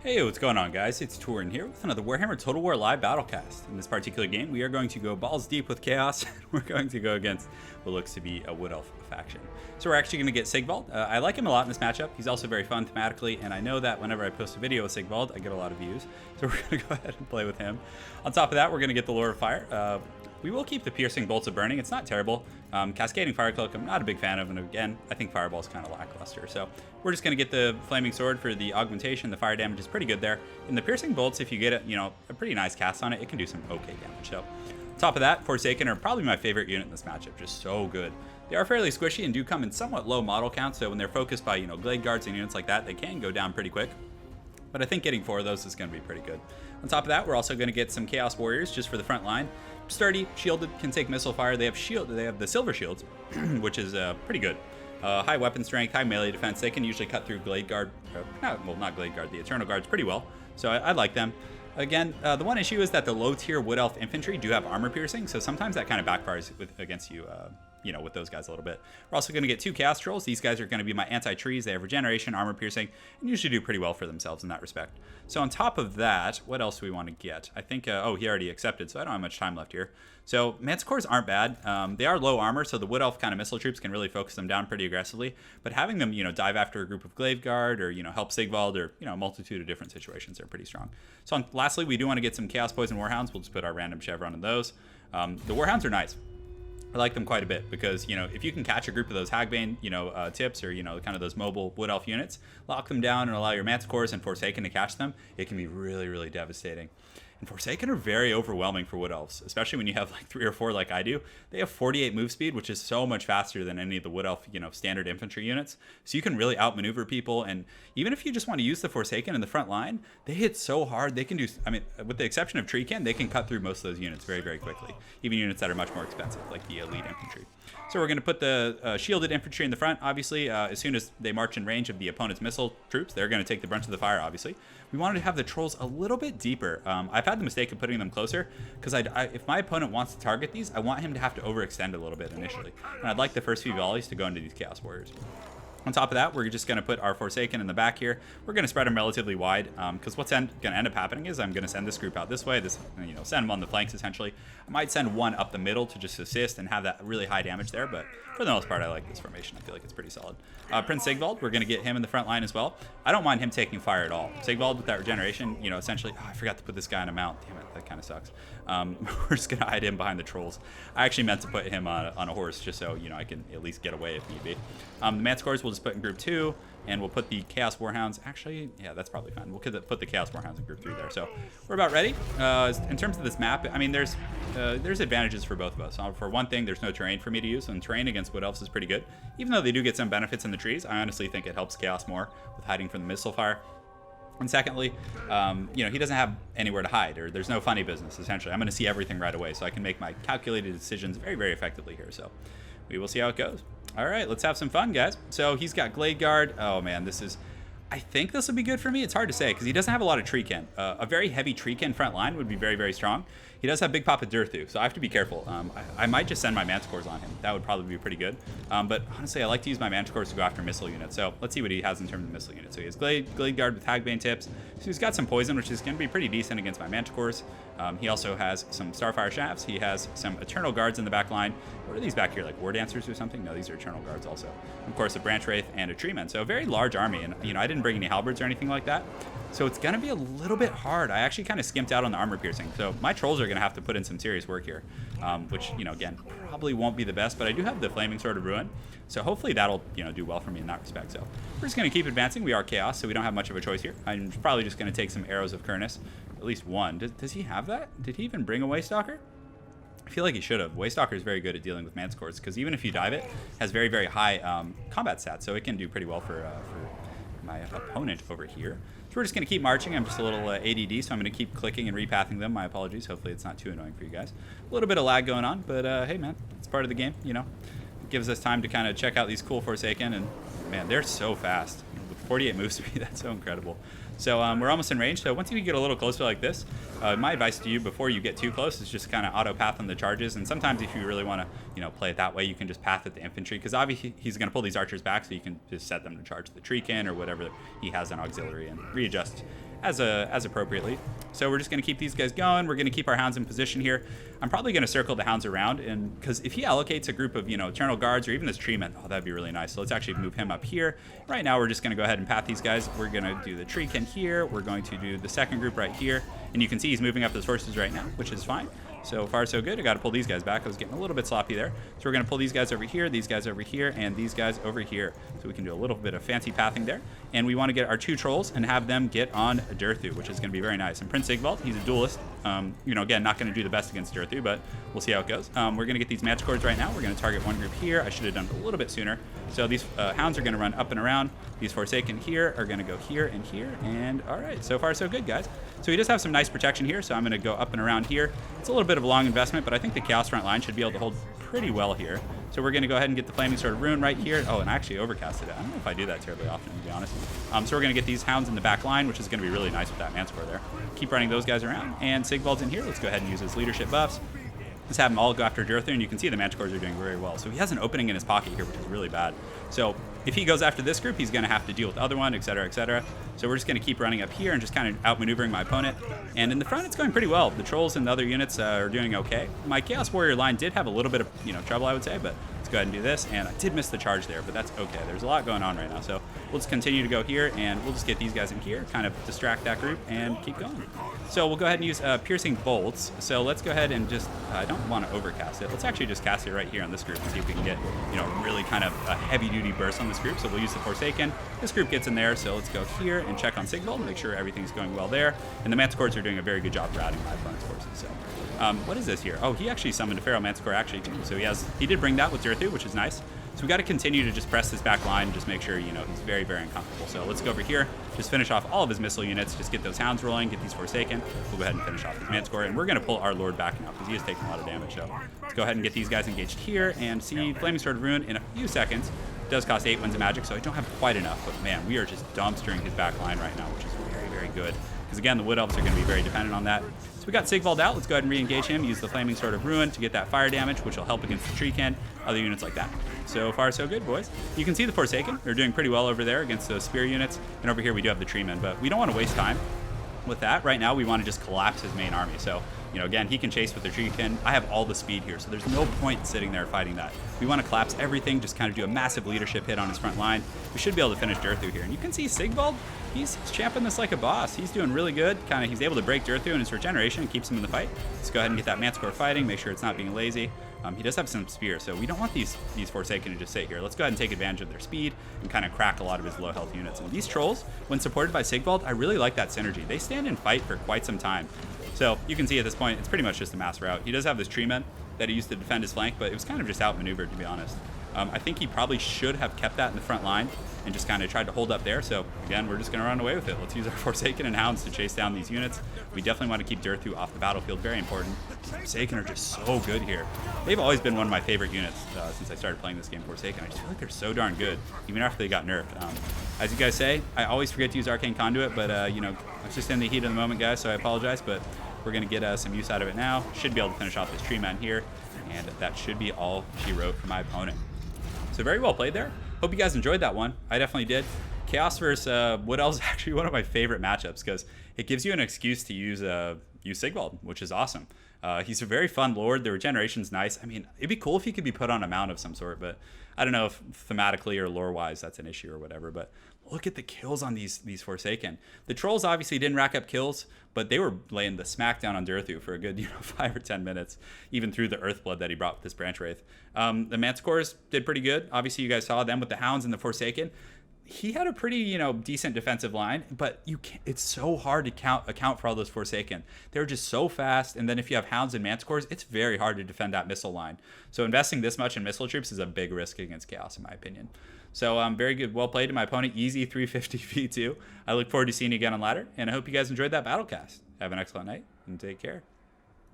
Hey, what's going on, guys? It's Turin here with another Warhammer Total War Live BattleCast. In this particular game, we are going to go balls deep with Chaos. We're going to go against what looks to be a Wood Elf faction. So we're actually going to get SIGVALD. I like him a lot in this matchup. He's also very fun thematically, and I know that whenever I post a video with SIGVALD, I get a lot of views. So we're going to go ahead and play with him. On top of that, we're going to get the Lord of Fire. We will keep the Piercing Bolts of Burning. It's not terrible. Cascading Fire Cloak, I'm not a big fan of, and again, I think Fireball's kind of lackluster. So we're just going to get the Flaming Sword for the augmentation. The fire damage is pretty good there. In the Piercing Bolts, if you get a pretty nice cast on it, it can do some okay damage. So on top of that, Forsaken are probably my favorite unit in this matchup. Just so good. They are fairly squishy and do come in somewhat low model count, so when they're focused by, Glade Guards and units like that, they can go down pretty quick. But I think getting 4 of those is going to be pretty good. On top of that, we're also going to get some Chaos Warriors just for the front line. Sturdy, shielded, can take missile fire. They have the silver shields, which is pretty good. High weapon strength, high melee defense. They can usually cut through Glade Guard, not Glade Guard, the Eternal Guards pretty well. So I like them. Again, the one issue is that the low tier Wood Elf infantry do have armor piercing, so sometimes that kind of backfires against you. With those guys a little bit. We're also going to get 2 Chaos Trolls. These guys are going to be my anti-trees. They have regeneration, armor piercing, and usually do pretty well for themselves in that respect. So on top of that, what else do we want to get? I think, he already accepted, so I don't have much time left here. So Manticores aren't bad. They are low armor, so the Wood Elf kind of missile troops can really focus them down pretty aggressively. But having them, dive after a group of Glade Guard or, help SIGVALD or, a multitude of different situations are pretty strong. So lastly, we do want to get some Chaos Poison Warhounds. We'll just put our random chevron in those. The Warhounds are nice. I like them quite a bit because, if you can catch a group of those Hagbane, tips or, kind of those mobile Wood Elf units, lock them down and allow your Manticores and Forsaken to catch them, it can be really, really devastating. And Forsaken are very overwhelming for Wood Elves, especially when you have like 3 or 4 like I do. They have 48 move speed, which is so much faster than any of the Wood Elf, standard infantry units. So you can really outmaneuver people. And even if you just want to use the Forsaken in the front line, they hit so hard. They can do, with the exception of Treekin, they can cut through most of those units very, very quickly. Even units that are much more expensive, like the elite infantry. So we're going to put the shielded infantry in the front. Obviously, as soon as they march in range of the opponent's missile troops, they're going to take the brunt of the fire, obviously. We wanted to have the trolls a little bit deeper. I've had the mistake of putting them closer because if my opponent wants to target these, I want him to have to overextend a little bit initially. And I'd like the first few volleys to go into these Chaos Warriors. On top of that, we're just going to put our Forsaken in the back here. We're going to spread them relatively wide because what's going to end up happening is I'm going to send this group out this way, send them on the flanks essentially. I might send one up the middle to just assist and have that really high damage there, but for the most part, I like this formation. I feel like it's pretty solid. Prince SIGVALD, we're going to get him in the front line as well. I don't mind him taking fire at all. SIGVALD with that regeneration, essentially, I forgot to put this guy on a mount. Damn it, that kind of sucks. We're just going to hide him behind the trolls. I actually meant to put him on a horse just so, I can at least get away if need be. The Manticores we'll just put in group 2, and we'll put the Chaos Warhounds. Actually, yeah, that's probably fine. We'll put the Chaos Warhounds in group 3 there. So we're about ready. In terms of this map, there's advantages for both of us. For one thing, there's no terrain for me to use, and terrain against Wood Elves is pretty good. Even though they do get some benefits in the trees, I honestly think it helps Chaos more with hiding from the missile fire. And secondly, he doesn't have anywhere to hide, or there's no funny business, essentially. I'm going to see everything right away, so I can make my calculated decisions very, very effectively here. So we will see how it goes. All right, let's have some fun, guys. So he's got Glade Guard. Oh, man, I think this will be good for me. It's hard to say because he doesn't have a lot of Treekin. A very heavy Treekin front line would be very, very strong. He does have Big Papa Durthu, so I have to be careful. I might just send my Manticores on him. That would probably be pretty good. But honestly, I like to use my Manticores to go after missile units. So let's see what he has in terms of missile units. So he has Glade Guard with Hagbane tips. So he's got some poison, which is going to be pretty decent against my Manticores. He also has some Starfire Shafts. He has some Eternal Guards in the back line. What are these back here, like War Dancers or something? No, these are Eternal Guards also. Of course, a Branch Wraith and a Treeman. So a very large army. And, I didn't bring any halberds or anything like that. So it's going to be a little bit hard. I actually kind of skimped out on the armor piercing. So my trolls are going to have to put in some serious work here, which, again, probably won't be the best. But I do have the Flaming Sword of Ruin. So hopefully that'll, do well for me in that respect. So we're just going to keep advancing. We are Chaos, so we don't have much of a choice here. I'm probably just going to take some Arrows of Kurnus. At least one. Does he have that? Did he even bring a Waystalker? I feel like he should have. Waystalker is very good at dealing with Manticores because even if you dive it, has very, very high combat stats. So it can do pretty well for my opponent over here. So we're just going to keep marching. I'm just a little ADD, so I'm going to keep clicking and repathing them. My apologies. Hopefully it's not too annoying for you guys. A little bit of lag going on, but hey, man, it's part of the game, It gives us time to kind of check out these cool Forsaken, and man, they're so fast. With 48 move speed, that's so incredible. So we're almost in range. So once you get a little closer like this, my advice to you before you get too close is just kind of auto path on the charges. And sometimes if you really want to, play it that way, you can just path at the infantry because obviously he's going to pull these archers back, so you can just set them to charge the Treekin or whatever he has an auxiliary and readjust as appropriately. So we're just going to keep these guys going. We're going to keep our hounds in position here. I'm probably going to circle the hounds around, and because if he allocates a group of, you know, eternal guards or even this treeman, oh, that'd be really nice. So let's actually move him up here. Right now we're just going to go ahead and path these guys. We're going to do the treekin here. We're going to do the second group right here, and you can see he's moving up his forces right now, which is fine. So far, so good. I got to pull these guys back. I was getting a little bit sloppy there. So we're going to pull these guys over here, these guys over here, and these guys over here. So we can do a little bit of fancy pathing there. And we want to get our 2 trolls and have them get on Durthu, which is going to be very nice. And Prince SIGVALD, he's a duelist. You know, again, not going to do the best against Durthu, but we'll see how it goes. We're going to get these manticores right now. We're going to target one group here. I should have done it a little bit sooner. So these hounds are going to run up and around. These Forsaken here are going to go here and here. And all right, so far so good, guys. So he does have some nice protection here, so I'm going to go up and around here. It's a little bit of a long investment, but I think the Chaos front line should be able to hold pretty well here. So we're going to go ahead and get the Flaming Sword of Ruin right here. Oh, and I actually overcasted it. I don't know if I do that terribly often, to be honest. So we're going to get these hounds in the back line, which is going to be really nice with that Manticore there. Keep running those guys around. And SIGVALD's in here. Let's go ahead and use his leadership buffs. Let's have them all go after Durthu, and you can see the Manticores are doing very well. So he has an opening in his pocket here, which is really bad. So if he goes after this group, he's going to have to deal with the other one, etc., etc. So we're just going to keep running up here and just kind of outmaneuvering my opponent. And in the front, it's going pretty well. The trolls and the other units are doing okay. My Chaos Warrior line did have a little bit of, you know, trouble, I would say, but let's go ahead and do this. And I did miss the charge there, but that's okay. There's a lot going on right now. So we'll just continue to go here, and we'll just get these guys in here, kind of distract that group, and keep going. So we'll go ahead and use piercing bolts. So let's go ahead and just, I don't want to overcast it. Let's actually just cast it right here on this group and see if we can get, you know, really kind of a heavy-duty burst on this group. So we'll use the Forsaken. This group gets in there, so let's go here and check on SIGVALD, make sure everything's going well there. And the Manticores are doing a very good job routing my opponent's forces. So what is this here? Oh, he actually summoned a Pharaoh Manticore actually too. So he did bring that with Durthu, which is nice. So we got to continue to just press this back line and just make sure, you know, he's very, very uncomfortable. So let's go over here, just finish off all of his missile units, just get those hounds rolling, get these Forsaken. We'll go ahead and finish off his Manticore, and we're going to pull our Lord back now because he is taking a lot of damage. So let's go ahead and get these guys engaged here and see Flaming Sword of Ruin in a few seconds. It does cost 8 winds of magic, so I don't have quite enough, but man, we are just dumpstering his back line right now, which is very, very good. Because again, the Wood Elves are going to be very dependent on that. So we got SIGVALD out. Let's go ahead and re-engage him. Use the Flaming Sword of Ruin to get that fire damage, which will help against the Treekin, other units like that. So far, so good, boys. You can see the Forsaken. They're doing pretty well over there against those spear units. And over here, we do have the Treemen, but we don't want to waste time with that. Right now, we want to just collapse his main army. So, you know, again, he can chase with the Treekin. I have all the speed here, so there's no point sitting there fighting that. We want to collapse everything, just kind of do a massive leadership hit on his front line. We should be able to finish Durthu here. And you can see SIGVALD, he's champing this like a boss. He's doing really good. Kind of, he's able to break Durthu in his regeneration and keeps him in the fight. Let's go ahead and get that Manticore fighting, make sure it's not being lazy. He does have some spear, so we don't want these Forsaken to just sit here. Let's go ahead and take advantage of their speed and kind of crack a lot of his low health units. And these trolls, when supported by SIGVALD, I really like that synergy. They stand and fight for quite some time. So you can see at this point, it's pretty much just a mass rout. He does have this Treeman that he used to defend his flank, but it was kind of just outmaneuvered, to be honest. I think he probably should have kept that in the front line and just kind of tried to hold up there. So again, we're just going to run away with it. Let's use our Forsaken and Hounds to chase down these units. We definitely want to keep Durthu off the battlefield. Very important. Forsaken are just so good here. They've always been one of my favorite units since I started playing this game, Forsaken. I just feel like they're so darn good, even after they got nerfed. As you guys say, I always forget to use Arcane Conduit, but you know, I was just in the heat of the moment, guys, so I apologize, but we're going to get some use out of it now. Should be able to finish off this Treeman here, and that should be all she wrote for my opponent. So very well played there. Hope you guys enjoyed that one. I definitely did. Chaos versus Wood Elves is actually one of my favorite matchups because it gives you an excuse to use SIGVALD, which is awesome. He's a very fun lord. The regeneration's nice. I mean, it'd be cool if he could be put on a mount of some sort, but I don't know if thematically or lore-wise that's an issue or whatever. But look at the kills on these Forsaken. The trolls obviously didn't rack up kills, but they were laying the smackdown on Durthu for a good 5 or 10 minutes, even through the Earthblood that he brought with this Branch Wraith. The Manticores did pretty good. Obviously, you guys saw them with the Hounds and the Forsaken. He had a pretty, decent defensive line, but it's so hard to account for all those Forsaken. They're just so fast, and then if you have Hounds and Manticores, it's very hard to defend that missile line. So investing this much in missile troops is a big risk against Chaos, in my opinion. So very good, well played to my opponent. Easy 350 V2. I look forward to seeing you again on ladder, and I hope you guys enjoyed that Battlecast. Have an excellent night, and take care.